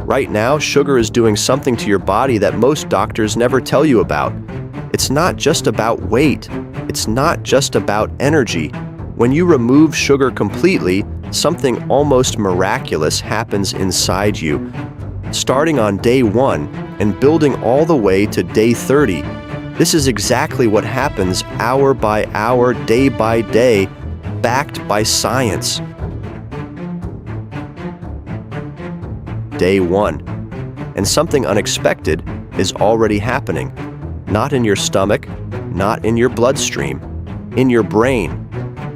Right now, sugar is doing something to your body that most doctors never tell you about. It's not just about weight. It's not just about energy. When you remove sugar completely, something almost miraculous happens inside you. Starting on day 1 and building all the way to day 30, this is exactly what happens hour by hour, day by day, backed by science. Day 1. And something unexpected is already happening. Not in your stomach, not in your bloodstream, in your brain.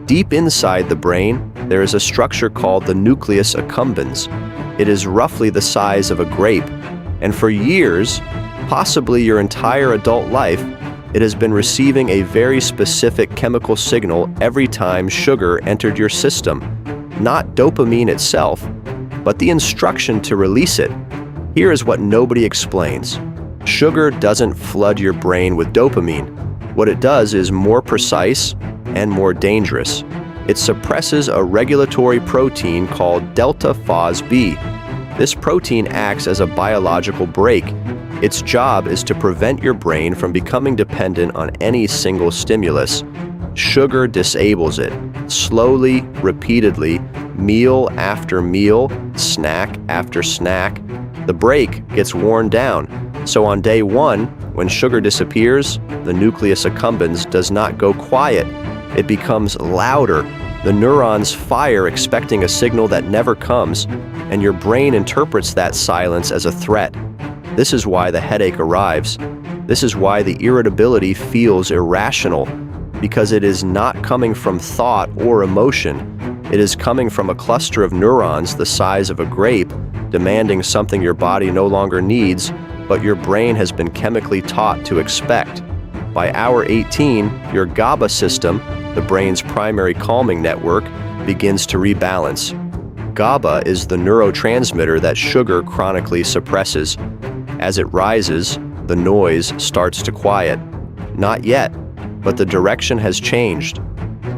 Deep inside the brain, there is a structure called the nucleus accumbens. It is roughly the size of a grape, and for years, possibly your entire adult life, it has been receiving a very specific chemical signal every time sugar entered your system. Not dopamine itself, but the instruction to release it. Here is what nobody explains. Sugar doesn't flood your brain with dopamine. What it does is more precise and more dangerous. It suppresses a regulatory protein called DeltaFosB. This protein acts as a biological brake. Its job is to prevent your brain from becoming dependent on any single stimulus. Sugar disables it, slowly, repeatedly, meal after meal, snack after snack. The brake gets worn down. So on day 1, when sugar disappears, the nucleus accumbens does not go quiet. It becomes louder. The neurons fire expecting a signal that never comes, and your brain interprets that silence as a threat. This is why the headache arrives. This is why the irritability feels irrational, because it is not coming from thought or emotion. It is coming from a cluster of neurons the size of a grape, demanding something your body no longer needs, but your brain has been chemically taught to expect. By hour 18, your GABA system, the brain's primary calming network, begins to rebalance. GABA is the neurotransmitter that sugar chronically suppresses. As it rises, the noise starts to quiet. Not yet, but the direction has changed.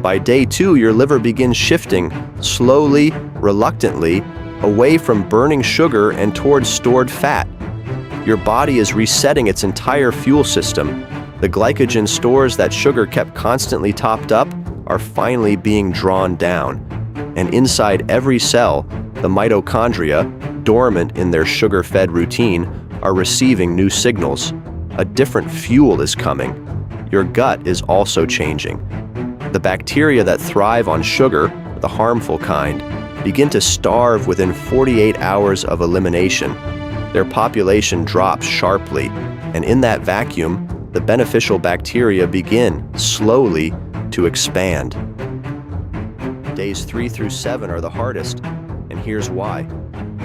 By day 2, your liver begins shifting, slowly, reluctantly, away from burning sugar and towards stored fat. Your body is resetting its entire fuel system. The glycogen stores that sugar kept constantly topped up are finally being drawn down. And inside every cell, the mitochondria, dormant in their sugar-fed routine, are receiving new signals. A different fuel is coming. Your gut is also changing. The bacteria that thrive on sugar, the harmful kind, begin to starve within 48 hours of elimination. Their population drops sharply, and in that vacuum, the beneficial bacteria begin, slowly, to expand. Days 3 through 7 are the hardest, and here's why.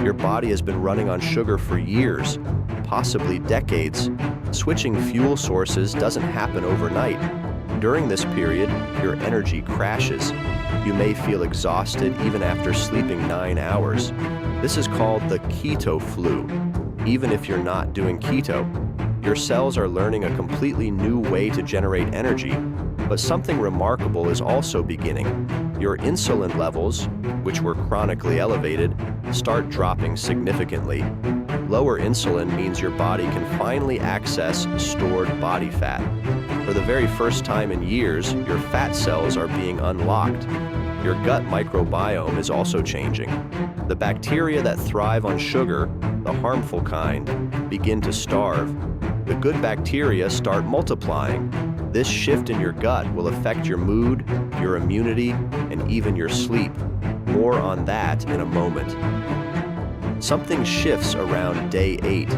Your body has been running on sugar for years, possibly decades. Switching fuel sources doesn't happen overnight. During this period, your energy crashes. You may feel exhausted even after sleeping 9 hours. This is called the keto flu. Even if you're not doing keto, your cells are learning a completely new way to generate energy. But something remarkable is also beginning. Your insulin levels, which were chronically elevated, start dropping significantly. Lower insulin means your body can finally access stored body fat. For the very first time in years, your fat cells are being unlocked. Your gut microbiome is also changing. The bacteria that thrive on sugar, the harmful kind, begin to starve. The good bacteria start multiplying. This shift in your gut will affect your mood, your immunity, and even your sleep. More on that in a moment. Something shifts around day 8.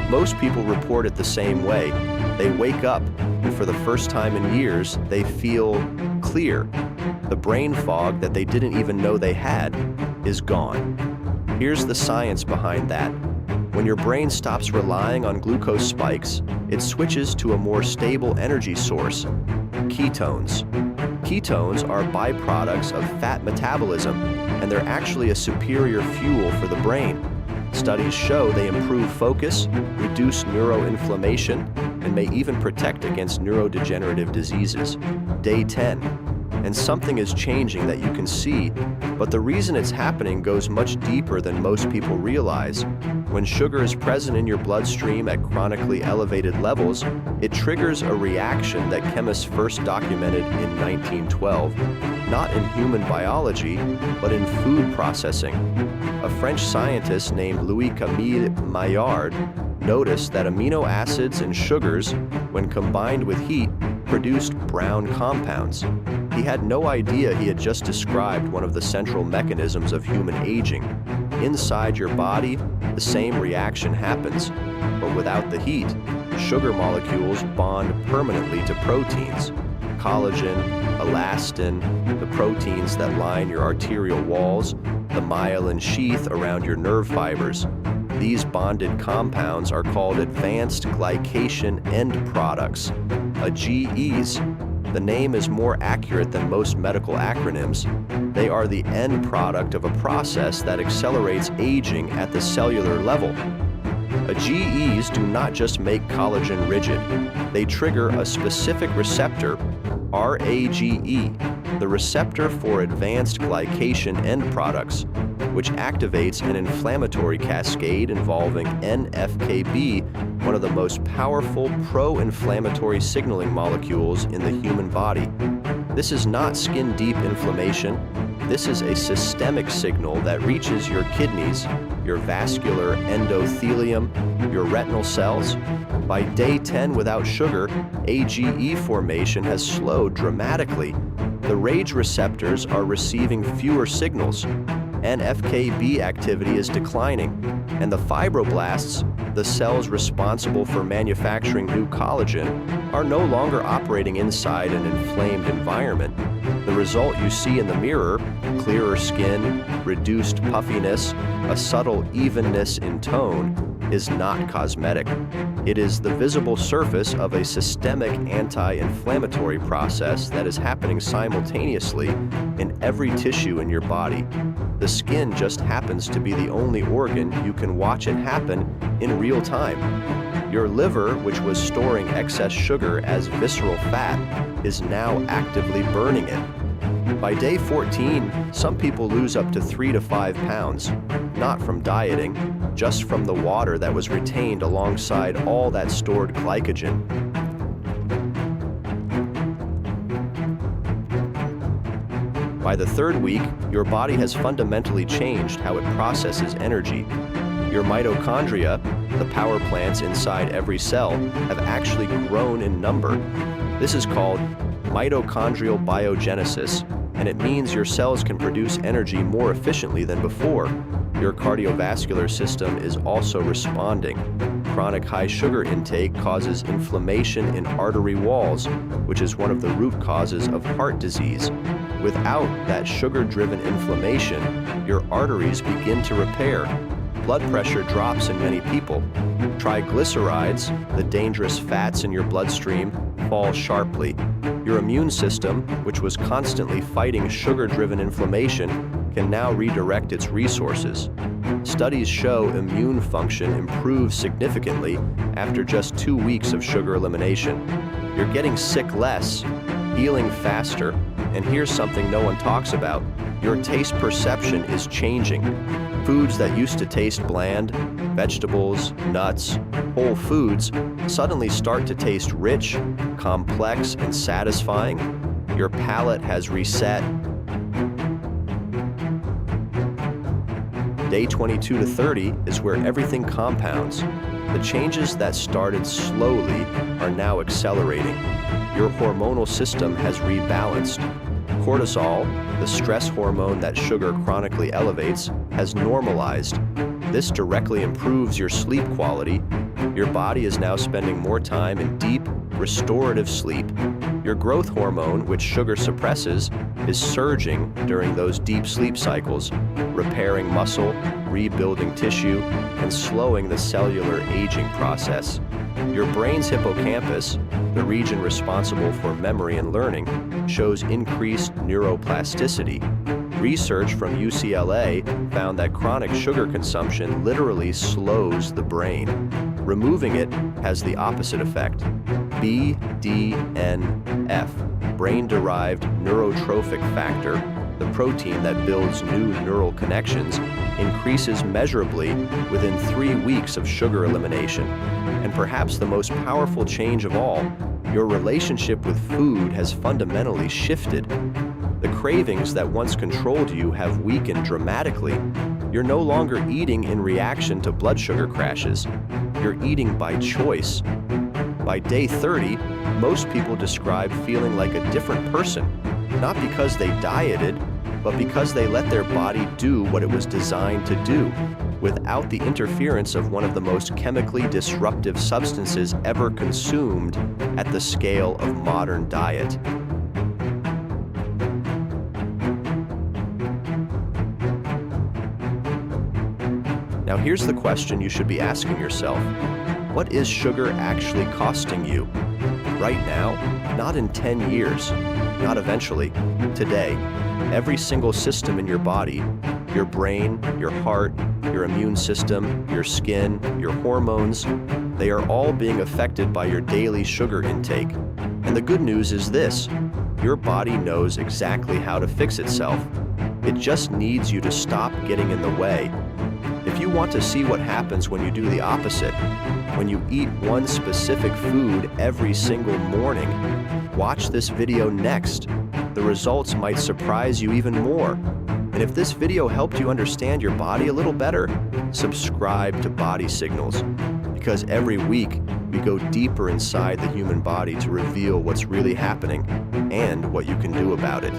Most people report it the same way. They wake up, and for the first time in years, they feel clear. The brain fog that they didn't even know they had is gone. Here's the science behind that. When your brain stops relying on glucose spikes, it switches to a more stable energy source, ketones. Ketones are byproducts of fat metabolism, and they're actually a superior fuel for the brain. Studies show they improve focus, reduce neuroinflammation, and may even protect against neurodegenerative diseases. Day 10. and something is changing that you can see, but the reason it's happening goes much deeper than most people realize. When sugar is present in your bloodstream at chronically elevated levels, it triggers a reaction that chemists first documented in 1912, not in human biology, but in food processing. A French scientist named Louis-Camille Maillard noticed that amino acids and sugars, when combined with heat, produced brown compounds. He had no idea he had just described one of the central mechanisms of human aging. Inside your body, the same reaction happens, but without the heat, sugar molecules bond permanently to proteins. Collagen, elastin, the proteins that line your arterial walls, the myelin sheath around your nerve fibers. These bonded compounds are called advanced glycation end products, AGEs. The name is more accurate than most medical acronyms. They are the end product of a process that accelerates aging at the cellular level. AGEs do not just make collagen rigid. They trigger a specific receptor, RAGE, the receptor for advanced glycation end products, which activates an inflammatory cascade involving NF-κB, one of the most powerful pro-inflammatory signaling molecules in the human body. This is not skin-deep inflammation. This is a systemic signal that reaches your kidneys, your vascular endothelium, your retinal cells. By day 10 without sugar, AGE formation has slowed dramatically. The RAGE receptors are receiving fewer signals. NF-κB activity is declining, and the fibroblasts, the cells responsible for manufacturing new collagen, are no longer operating inside an inflamed environment. The result you see in the mirror, clearer skin, reduced puffiness, a subtle evenness in tone, is not cosmetic. It is the visible surface of a systemic anti-inflammatory process that is happening simultaneously in every tissue in your body. The skin just happens to be the only organ you can watch it happen in real time. Your liver, which was storing excess sugar as visceral fat, is now actively burning it. By day 14, some people lose up to 3 to 5 pounds, not from dieting, just from the water that was retained alongside all that stored glycogen. By the third week, your body has fundamentally changed how it processes energy. Your mitochondria, the power plants inside every cell, have actually grown in number. This is called mitochondrial biogenesis, and it means your cells can produce energy more efficiently than before. Your cardiovascular system is also responding. Chronic high sugar intake causes inflammation in artery walls, which is one of the root causes of heart disease. Without that sugar-driven inflammation, your arteries begin to repair. Blood pressure drops in many people. Triglycerides, the dangerous fats in your bloodstream, fall sharply. Your immune system, which was constantly fighting sugar-driven inflammation, can now redirect its resources. Studies show immune function improves significantly after just 2 weeks of sugar elimination. You're getting sick less, healing faster, and here's something no one talks about. Your taste perception is changing. Foods that used to taste bland, vegetables, nuts, whole foods, suddenly start to taste rich, complex, and satisfying. Your palate has reset. Day 22 to 30 is where everything compounds. The changes that started slowly are now accelerating. Your hormonal system has rebalanced. Cortisol, the stress hormone that sugar chronically elevates, has normalized. This directly improves your sleep quality. Your body is now spending more time in deep, restorative sleep. Your growth hormone, which sugar suppresses, is surging during those deep sleep cycles, repairing muscle, rebuilding tissue, and slowing the cellular aging process. Your brain's hippocampus, the region responsible for memory and learning, shows increased neuroplasticity. Research from UCLA found that chronic sugar consumption literally slows the brain. Removing it has the opposite effect. BDNF, brain-derived neurotrophic factor, the protein that builds new neural connections, increases measurably within 3 weeks of sugar elimination. And perhaps the most powerful change of all, your relationship with food has fundamentally shifted. The cravings that once controlled you have weakened dramatically. You're no longer eating in reaction to blood sugar crashes. You're eating by choice. By day 30, most people describe feeling like a different person, not because they dieted, but because they let their body do what it was designed to do, without the interference of one of the most chemically disruptive substances ever consumed at the scale of modern diet. Now here's the question you should be asking yourself. What is sugar actually costing you? Right now? Not in 10 years. Not eventually. Today. Every single system in your body, your brain, your heart, your immune system, your skin, your hormones, they are all being affected by your daily sugar intake. And the good news is this: your body knows exactly how to fix itself. It just needs you to stop getting in the way. If you want to see what happens when you do the opposite, when you eat one specific food every single morning, watch this video next. The results might surprise you even more. And if this video helped you understand your body a little better, subscribe to Body Signals, because every week we go deeper inside the human body to reveal what's really happening and what you can do about it.